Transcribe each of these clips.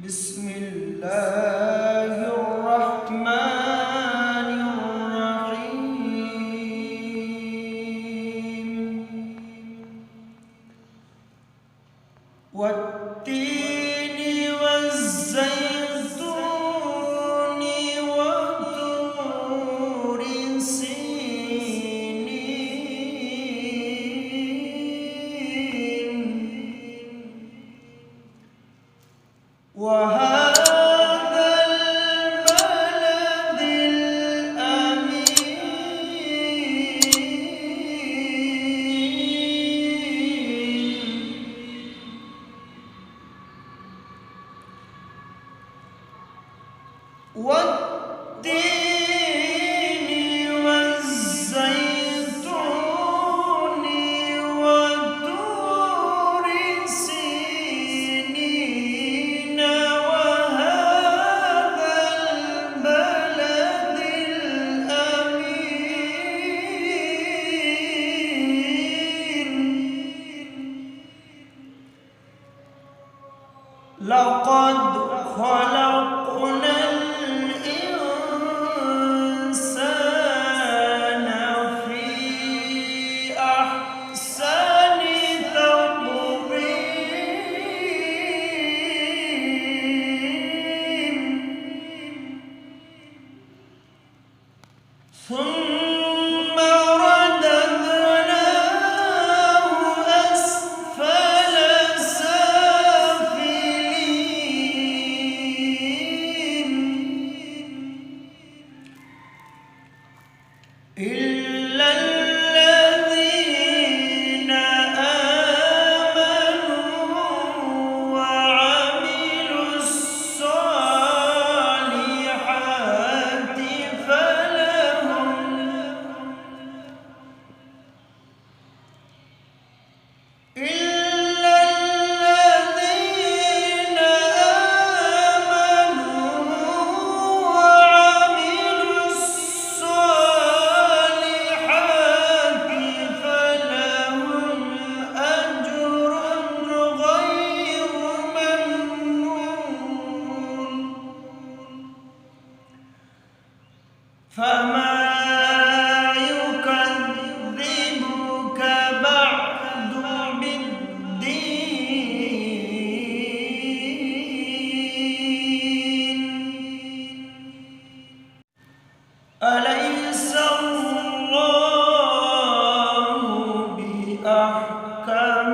بسم الله الرحمن الرحيم والتين والزيتون وطور سينين وهذا البلد الأمين والتين والزيتون وطور سينين وهذا البلد الأمين لقد خلقنا الإنسان في أحسن تقويم ثم رددناه أسفل سافلين إلا الذين آمنوا وعملوا الصالحات فلهم أجر غير ممنون فما يكذبك بعد بالدين أليس الله بأحكم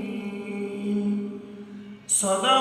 الحاكمين صدق